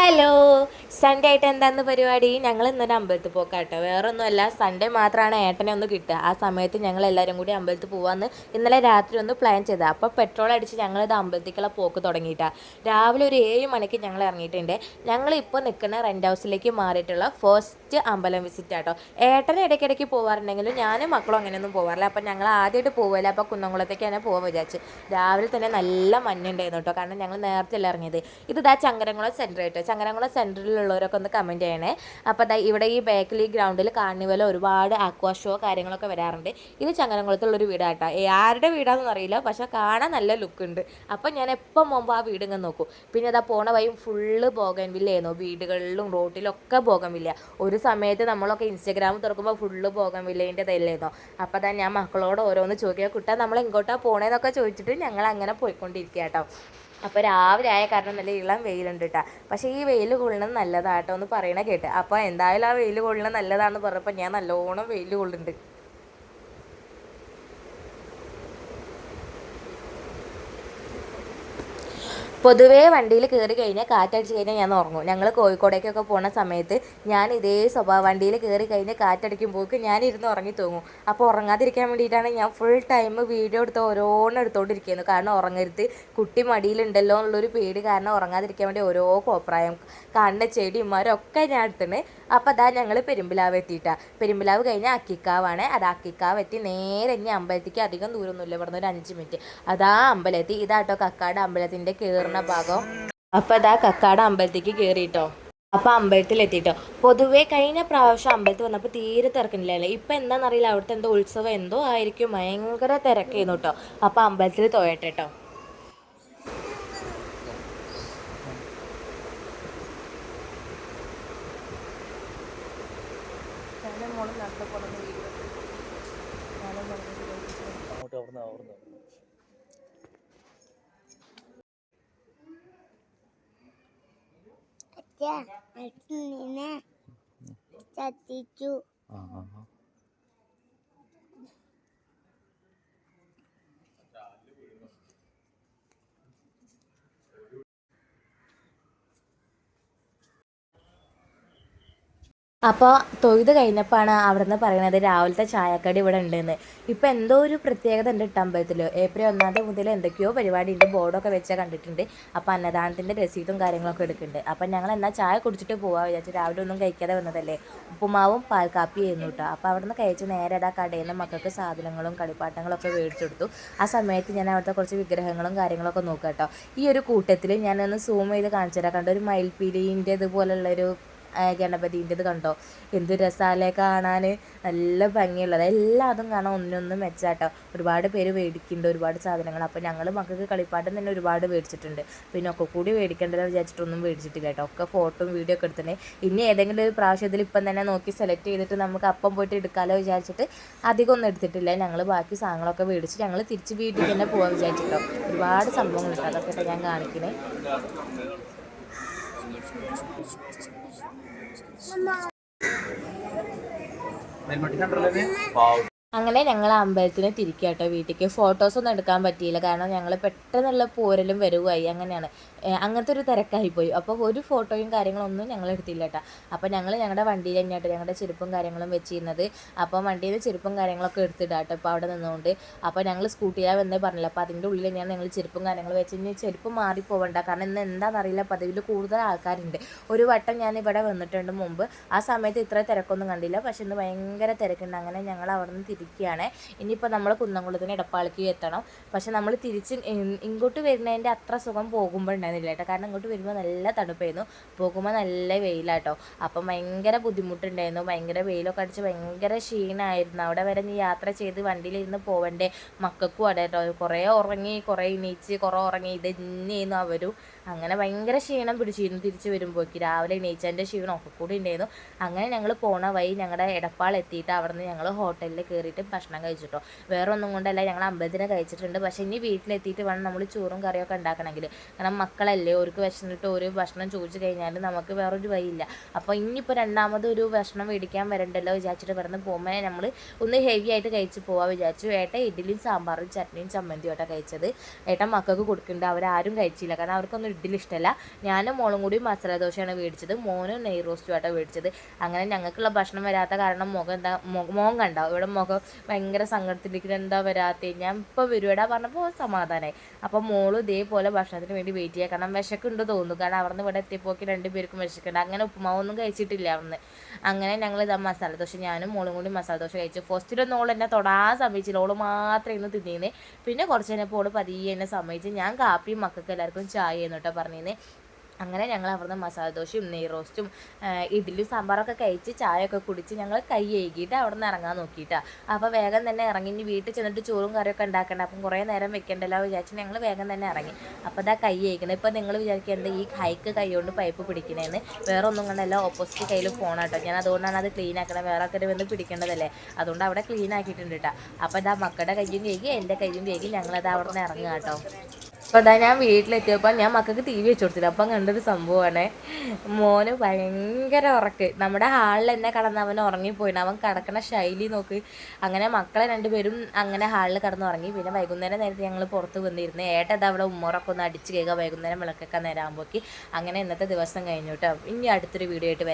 Hello. Sunday ആയിട്ട് എന്താന്ന് പരിപാടി? ഞങ്ങൾ ഇന്നൊരു അമ്പലത്തിൽ പോക്കാട്ടോ. വേറൊന്നുമല്ല, സൺഡേ മാത്രമാണ് ഏട്ടനെ ഒന്ന് കിട്ടുക. ആ സമയത്ത് ഞങ്ങൾ എല്ലാവരും കൂടി അമ്പലത്തിൽ പോകാമെന്ന് ഇന്നലെ രാത്രി ഒന്ന് പ്ലാൻ ചെയ്തത്. അപ്പോൾ പെട്രോൾ അടിച്ച് ഞങ്ങളിത് അമ്പലത്തേക്കുള്ള പോക്ക് തുടങ്ങിയിട്ടാണ്. രാവിലെ ഒരു 7 മണിക്ക് ഞങ്ങൾ ഇറങ്ങിയിട്ടുണ്ട്. ഞങ്ങളിപ്പോൾ നിൽക്കുന്ന റെൻ്റ് ഹൗസിലേക്ക് മാറിയിട്ടുള്ള ഫസ്റ്റ് അമ്പലം വിസിറ്റ് ആട്ടോ. ഏട്ടന് ഇടയ്ക്കിടയ്ക്ക് പോകാറുണ്ടെങ്കിലും ഞാനും മക്കളും അങ്ങനെയൊന്നും പോകാറില്ല. അപ്പം ഞങ്ങൾ ആദ്യമായിട്ട് പോകുമല്ലോ, അപ്പോൾ കുന്നംകുളത്തേക്ക് തന്നെ പോകാൻ വിചാരിച്ച്. രാവിലെ തന്നെ നല്ല മഞ്ഞുണ്ടായിരുന്നു കേട്ടോ, കാരണം ഞങ്ങൾ നേരത്തെ അല്ല ഇറങ്ങിയത്. ഇതാ ചങ്ങരംകുളം സെൻറ്റർ ആയിട്ട്. ചങ്ങരംകുളം സെൻറ്ററിലുള്ളവരൊക്കെ ഒന്ന് കമൻറ്റ് ചെയ്യണേ. അപ്പോൾ അതാ ഇവിടെ ഈ ബാക്കിൽ ഈ ഗ്രൗണ്ടിൽ കാർണിവൽ ഒരുപാട് ആക്വാ ഷോ കാര്യങ്ങളൊക്കെ വരാറുണ്ട്. ഇത് ചങ്ങരംകുളത്തുള്ളൊരു വീടാട്ടോ. ആരുടെ വീടാണെന്ന് അറിയില്ല, പക്ഷേ കാണാൻ നല്ല ലുക്ക് ഉണ്ട്. അപ്പം ഞാൻ എപ്പം പോകുമ്പോൾ ആ വീട് ഇങ്ങനെ നോക്കും. പിന്നെ അതാ പോണ വഴിയും ഫുള്ള് ബോഗൻവില്ലയായിരുന്നു. വീടുകളിലും റോട്ടിലൊക്കെ ബോഗൻവില്ല. ഒരു സമയത്ത് നമ്മളൊക്കെ ഇൻസ്റ്റഗ്രാം തുറക്കുമ്പോൾ ഫുള്ള് ബോഗൻവില്ലേൻ്റെ ഇതല്ലായിരുന്നോ. അപ്പോൾ അതാ ഞാൻ മക്കളോട് ഓരോന്ന് ചോദിക്കുക, കുട്ടാ നമ്മൾ എങ്ങോട്ടാണ് പോണേന്നൊക്കെ ചോദിച്ചിട്ട് ഞങ്ങൾ അങ്ങനെ പോയിക്കൊണ്ടിരിക്കുക കേട്ടോ. അപ്പോൾ രാവിലെ ആയ കാരണം നല്ല ഇളം വെയിലുണ്ട് കേട്ടോ. പക്ഷേ ഈ വെയിൽ കൊള്ളുന്നത് നല്ലതാട്ടോ എന്ന് പറയണ കേട്ട്. അപ്പോൾ എന്തായാലും ആ വെയിൽ കൊള്ളുന്നത് നല്ലതാണെന്ന് പറഞ്ഞപ്പോൾ ഞാൻ നല്ലോണം വെയിൽ കൊള്ളുന്നുണ്ട്. പൊതുവേ വണ്ടിയിൽ കയറി കഴിഞ്ഞാൽ കാറ്റടിച്ച് കഴിഞ്ഞാൽ ഞാൻ ഉറങ്ങും. ഞങ്ങൾ കോഴിക്കോടേക്കൊക്കെ പോണ സമയത്ത് ഞാൻ ഇതേ സ്വഭാവം, വണ്ടിയിൽ കയറി കഴിഞ്ഞാൽ കാറ്റടിക്കുമ്പോഴേക്ക് ഞാൻ ഇരുന്ന് ഉറങ്ങി തൂങ്ങും. അപ്പോൾ ഉറങ്ങാതിരിക്കാൻ വേണ്ടിയിട്ടാണ് ഞാൻ ഫുൾ ടൈം വീഡിയോ എടുത്ത് ഓരോന്നും എടുത്തുകൊണ്ടിരിക്കുന്നത്. കാരണം ഉറങ്ങരുത്, കുട്ടി മടിയിലുണ്ടല്ലോ എന്നുള്ളൊരു പേടി കാരണം ഉറങ്ങാതിരിക്കാൻ വേണ്ടി ഓരോ കോപ്രായം കാണുന്ന ചെടിമാരൊക്കെ ഞാൻ എടുത്തിട്ട്. അപ്പോൾ അതാ ഞങ്ങൾ പെരുമ്പിലാവ് എത്തിയിട്ടാണ്. പെരുമ്പിലാവ് കഴിഞ്ഞാൽ അക്കിക്കാവാണ്. അത് അക്കിക്കാവ് എത്തി നേരെ ഇനി അമ്പലത്തേക്ക് അധികം ദൂരമൊന്നുമില്ല, ഇവിടുന്ന് ഒരു 5 മിനിറ്റ്. അതാ അമ്പലത്തിൽ ഇതാട്ടോ കക്കാട് അമ്പലത്തിൻ്റെ കയറുന്ന ഭാഗം. അപ്പോൾ അതാ കക്കാട് അമ്പലത്തേക്ക് കയറിയിട്ടോ. അപ്പോൾ അമ്പലത്തിലെത്തിയിട്ടോ. പൊതുവേ കഴിഞ്ഞ പ്രാവശ്യം അമ്പലത്തിൽ വന്നപ്പോൾ തീരെ തിരക്കുന്നില്ലല്ലേ. ഇപ്പം എന്താണെന്നറിയില്ല, അവിടുത്തെ എന്തോ ഉത്സവം എന്തോ ആയിരിക്കും, ഭയങ്കര തിരക്കായിരുന്നു കേട്ടോ. അപ്പോൾ അമ്പലത്തിൽ തൊഴട്ടെ കേട്ടോ. ചത്തിച്ചു. അപ്പോൾ തൊഴുത് കഴിഞ്ഞപ്പോഴാണ് അവിടെ നിന്ന് പറയണത് രാവിലത്തെ ചായക്കടി ഇവിടെ ഉണ്ടെന്ന്. ഇപ്പോൾ എന്തോ ഒരു പ്രത്യേകത ഉണ്ട് കേട്ടോ അമ്പലത്തിൽ. ഏപ്രിൽ 1 മുതൽ എന്തൊക്കെയോ പരിപാടി ഉണ്ട്, ബോർഡൊക്കെ വെച്ചാൽ കണ്ടിട്ടുണ്ട്. അപ്പോൾ അന്നദാനത്തിൻ്റെ രസീതും കാര്യങ്ങളൊക്കെ എടുക്കുന്നുണ്ട്. അപ്പം ഞങ്ങൾ എന്നാൽ ചായ കുടിച്ചിട്ട് പോകാൻ വിചാരിച്ചു. രാവിലെ ഒന്നും കഴിക്കാതെ വന്നതല്ലേ. ഉപ്പുമാവും പാൽക്കാപ്പി ആയിരുന്നു കേട്ടോ. അപ്പോൾ അവിടെ നിന്ന് കഴിച്ച് നേരെ അതാ കടയിൽ നിന്ന് മക്കൾക്ക് സാധനങ്ങളും കളിപ്പാട്ടങ്ങളൊക്കെ മേടിച്ചെടുത്തു. ആ സമയത്ത് ഞാൻ അവിടുത്തെ കുറച്ച് വിഗ്രഹങ്ങളും കാര്യങ്ങളൊക്കെ നോക്കാം കേട്ടോ. ഈ ഒരു കൂട്ടത്തിൽ ഞാനൊന്ന് സൂം ചെയ്ത് കാണിച്ചു തരാം. കണ്ടോ, ഒരു മയിൽപ്പീലിൻ്റെ ഇതുപോലുള്ളൊരു ഗണപതിൻ്റെത് കണ്ടോ, എന്ത് രസാലേ കാണാൻ, നല്ല ഭംഗിയുള്ളത്. എല്ലാതും കാണാൻ ഒന്നൊന്നും മെച്ചാട്ടോ. ഒരുപാട് പേര് മേടിക്കുന്നുണ്ട് ഒരുപാട് സാധനങ്ങൾ. അപ്പോൾ ഞങ്ങൾ മക്കൾക്ക് കളിപ്പാട്ടം തന്നെ ഒരുപാട് മേടിച്ചിട്ടുണ്ട്. പിന്നെ ഒക്കെ കൂടി മേടിക്കേണ്ടതെന്ന് വിചാരിച്ചിട്ടൊന്നും മേടിച്ചിട്ടില്ല കേട്ടോ. ഒക്കെ ഫോട്ടോയും വീഡിയോ ഒക്കെ എടുത്തിട്ടുണ്ട്. ഇനി ഏതെങ്കിലും ഒരു പ്രാവശ്യത്തിൽ ഇപ്പം തന്നെ നോക്കി സെലക്ട് ചെയ്തിട്ട് നമുക്ക് അപ്പം പോയിട്ട് എടുക്കാമല്ലോ വിചാരിച്ചിട്ട് അധികം ഒന്നും എടുത്തിട്ടില്ല. ഞങ്ങൾ ബാക്കി സാധനങ്ങളൊക്കെ മേടിച്ച് ഞങ്ങൾ തിരിച്ച് വീട്ടിൽ തന്നെ പോകാൻ വിചാരിച്ചിട്ടോ. ഒരുപാട് സംഭവങ്ങളുണ്ട്, അതൊക്കെ ഞാൻ കാണിക്കുന്നത്. അങ്ങനെ ഞങ്ങൾ അമ്പലത്തിന് തിരിക്കുക കേട്ടോ വീട്ടിലേക്ക്. ഫോട്ടോസൊന്നും എടുക്കാൻ പറ്റിയില്ല, കാരണം ഞങ്ങൾ പെട്ടെന്നുള്ള പോരലും വരുവായി. അങ്ങനെയാണ്, അങ്ങനത്തെ ഒരു തിരക്കായിപ്പോയി. അപ്പോൾ ഒരു ഫോട്ടോയും കാര്യങ്ങളൊന്നും ഞങ്ങൾ എടുത്തില്ല കേട്ടോ. അപ്പോൾ ഞങ്ങൾ ഞങ്ങളുടെ വണ്ടിയിൽ തന്നെയായിട്ട് ഞങ്ങളുടെ ചെരുപ്പും കാര്യങ്ങളും വെച്ചിരുന്നത്. അപ്പോൾ വണ്ടിയിൽ ചെരുപ്പും കാര്യങ്ങളൊക്കെ എടുത്തിടാം കേട്ടോ ഇപ്പോൾ അവിടെ നിന്നുകൊണ്ട്. അപ്പോൾ ഞങ്ങൾ സ്കൂട്ടിയിലാണ് വന്നേ പറഞ്ഞില്ല. അപ്പോൾ അതിൻ്റെ ഉള്ളിൽ തന്നെയാണ് ഞങ്ങൾ ചെരുപ്പും കാര്യങ്ങളും വെച്ച്. ഇനി ചെരുപ്പ് മാറിപ്പോവണ്ട, കാരണം ഇന്ന് എന്താണെന്നറിയില്ല, പതിവിൽ കൂടുതൽ ആൾക്കാരുണ്ട്. ഒരു വട്ടം ഞാൻ ഇവിടെ വന്നിട്ടുണ്ട് മുമ്പ്, ആ സമയത്ത് ഇത്ര തിരക്കൊന്നും കണ്ടില്ല. പക്ഷെ ഇന്ന് ഭയങ്കര തിരക്കുണ്ട്. അങ്ങനെ ഞങ്ങൾ അവിടെ നിന്ന് തിരിക്കുകയാണ്. ഇനിയിപ്പോൾ നമ്മൾ കുന്നംകുളത്തിന് ഇടപ്പാളിക്ക് എത്തണം. പക്ഷെ നമ്മൾ തിരിച്ച് ഇങ്ങോട്ട് വരുന്നതിൻ്റെ അത്ര സുഖം പോകുമ്പോൾ ഉണ്ടായിരുന്നില്ല കേട്ടോ, കാരണം ഇങ്ങോട്ട് വരുമ്പോൾ നല്ല തണുപ്പായിരുന്നു, പോകുമ്പോൾ നല്ല വെയിലാട്ടോ. അപ്പം ഭയങ്കര ബുദ്ധിമുട്ടുണ്ടായിരുന്നു, ഭയങ്കര വെയിലൊക്കെ അടിച്ച് ഭയങ്കര ക്ഷീണമായിരുന്നു. അവിടെ വരെ നീ യാത്ര ചെയ്ത് വണ്ടിയിലിരുന്ന് പോവണ്ടേ, മക്കൾക്കും അതെ കേട്ടോ. കുറേ ഉറങ്ങി, കുറേ എണീച്ച്, കുറേ ഉറങ്ങി, ഇത് തന്നെയായിരുന്നു അവരും. അങ്ങനെ ഭയങ്കര ക്ഷീണം പിടിച്ചിരുന്നു തിരിച്ച് വരുമ്പോഴേക്ക്. രാവിലെ എണീച്ചതിൻ്റെ ക്ഷീണം ഒക്കെ കൂടി ഉണ്ടായിരുന്നു. അങ്ങനെ ഞങ്ങൾ പോണ വഴി ഞങ്ങളുടെ എടപ്പാൾ എത്തിയിട്ട് അവിടെ നിന്ന് ഞങ്ങൾ ഹോട്ടലിൽ കയറിയിട്ട് ഭക്ഷണം കഴിച്ചിട്ടോ. വേറെ ഒന്നും കൊണ്ടല്ല, ഞങ്ങൾ അമ്പലത്തിന് കഴിച്ചിട്ടുണ്ട്. പക്ഷേ ഇനി വീട്ടിലെത്തിയിട്ട് വേണം നമ്മൾ ചോറും കറിയൊക്കെ ഉണ്ടാക്കണമെങ്കിൽ. കാരണം മക്കളല്ലേ, അവർക്ക് വിശന്നിട്ട് ഒരു ഭക്ഷണം ചോദിച്ചു കഴിഞ്ഞാൽ നമുക്ക് വേറൊരു വഴിയില്ല. അപ്പോൾ ഇനിയിപ്പോൾ രണ്ടാമത് ഒരു ഭക്ഷണം മേടിക്കാൻ വരണ്ടല്ലോ വിചാരിച്ചിട്ട് പറഞ്ഞ് പോകുമ്പോൾ നമ്മൾ ഒന്ന് ഹെവി ആയിട്ട് കഴിച്ച് പോകാൻ വിചാരിച്ചു. ഏട്ടൻ ഇഡ്ഡലിയും സാമ്പാറും ചട്നിയും ചമ്മന്തിയും ഏട്ടൻ കഴിച്ചത്. ഏട്ടൻ മക്കൾക്ക് കൊടുക്കുന്നുണ്ട്, അവരാരും കഴിച്ചില്ല, കാരണം അവർക്കൊന്നും ഇഡ്ഡലി ഇഷ്ടമല്ല. ഞാനും മോളും കൂടി മസാല ദോശയാണ് മേടിച്ചത്, മോനും നെയ് റോസ്റ്റുമായിട്ടാണ് മേടിച്ചത്. അങ്ങനെ ഞങ്ങൾക്കുള്ള ഭക്ഷണം വരാത്ത കാരണം മുഖം എന്താ മോൻ കണ്ടാവും ഇവിടെ മുഖം ഭയങ്കര സങ്കടത്തിലിരിക്കുന്നത്, എന്താ വരാത്തേ, ഞാൻ ഇപ്പോൾ വരുവാടാ പറഞ്ഞപ്പോൾ സമാധാനമായി. അപ്പോൾ മോളും ഇതേപോലെ ഭക്ഷണത്തിന് വേണ്ടി വെയിറ്റ് ചെയ്യുക, കാരണം വിശക്കുണ്ട് തോന്നുന്നു, കാരണം അവിടെ നിന്ന് ഇവിടെ എത്തിയപ്പോക്കി 2 പേർക്കും വിശക്കുണ്ട്. അങ്ങനെ ഉപ്പുമാവൊന്നും കഴിച്ചിട്ടില്ല അവിടുന്ന്. അങ്ങനെ ഞങ്ങൾ ഇതാ മസാല ദോശ, ഞാനും മോളും കൂടി മസാല ദോശ കഴിച്ചു. ഫസ്റ്റിലൊന്നും ഓൾ എന്നെ തൊടാൻ സമ്മതിച്ചില്ല, ഓൾ മാത്രമേ ഇന്ന് തിന്നീന്ന്. പിന്നെ കുറച്ച് കഴിഞ്ഞപ്പോൾ ഓൾ പതിയെ എന്നെ സമ്മതിച്ച്. ഞാൻ കാപ്പിയും മക്കൾക്ക് എല്ലാവർക്കും ചായ എന്നിട്ടോ പറഞ്ഞിരുന്നേ. അങ്ങനെ ഞങ്ങൾ അവിടുന്ന് മസാല ദോശയും നെയ് റോസ്റ്റും ഇഡ്ഡലിയും സാമ്പാറൊക്കെ കഴിച്ച് ചായയൊക്കെ കുടിച്ച് ഞങ്ങൾ കൈ കഴുകിയിട്ട് അവിടെ നിന്ന് ഇറങ്ങാൻ നോക്കിയിട്ടാണ്. അപ്പോൾ വേഗം തന്നെ ഇറങ്ങി. ഇനി വീട്ടിൽ ചെന്നിട്ട് ചോറും കറിയൊക്കെ ഉണ്ടാക്കണ്ട, അപ്പം കുറേ നേരം വെക്കണ്ടല്ലോ വിചാരിച്ച് ഞങ്ങൾ വേഗം തന്നെ ഇറങ്ങി. അപ്പോൾ ഇതാ കൈ കഴുകണം. ഇപ്പോൾ നിങ്ങൾ വിചാരിക്കുക എന്താ ഈ കൈക്ക് കൈ കൊണ്ട് പൈപ്പ് പിടിക്കണേന്ന്, വേറെ ഒന്നും കൊണ്ടല്ല, ഓപ്പോസിറ്റ് കയ്യിൽ ഫോണാട്ടോ. ഞാൻ അതുകൊണ്ടാണ് അത് ക്ലീൻ ആക്കണം, വേറെ ആൾക്കാർ വന്ന് പിടിക്കേണ്ടതല്ലേ, അതുകൊണ്ട് അവിടെ ക്ലീൻ ആക്കിയിട്ടുണ്ട് കേട്ടോ. അപ്പോൾ ഇതാ മക്കളുടെ കയ്യും കഴുകി എൻ്റെ കയ്യും കഴുകി ഞങ്ങളത് അവിടെ നിന്ന് ഇറങ്ങുക കേട്ടോ. അപ്പോൾ അതാ ഞാൻ വീട്ടിലെത്തിയപ്പോൾ ഞാൻ മക്കൾക്ക് TV വെച്ച് കൊടുത്തില്ല. അപ്പം കണ്ടൊരു സംഭവമാണ്, മോന് ഭയങ്കര ഉറക്ക്. നമ്മുടെ ഹാളിൽ തന്നെ കടന്ന് അവൻ ഉറങ്ങിപ്പോയിന്, അവൻ കിടക്കണ ശൈലി നോക്ക്. അങ്ങനെ മക്കളെ 2 പേരും അങ്ങനെ ഹാളിൽ കിടന്ന് ഉറങ്ങി. പിന്നെ വൈകുന്നേരം നേരത്തെ ഞങ്ങൾ പുറത്ത് വന്നിരുന്നു. ഏട്ടത് അവിടെ ഉമ്മറൊക്കെ ഒന്ന് അടിച്ച് കേൾക്കുക, വൈകുന്നേരം വിളക്കൊക്കെ നേരം ആകുമ്പോഴേക്ക്. അങ്ങനെ ഇന്നത്തെ ദിവസം കഴിഞ്ഞു കേട്ടോ. ഇനി അടുത്തൊരു വീഡിയോ ആയിട്ട് വരാം.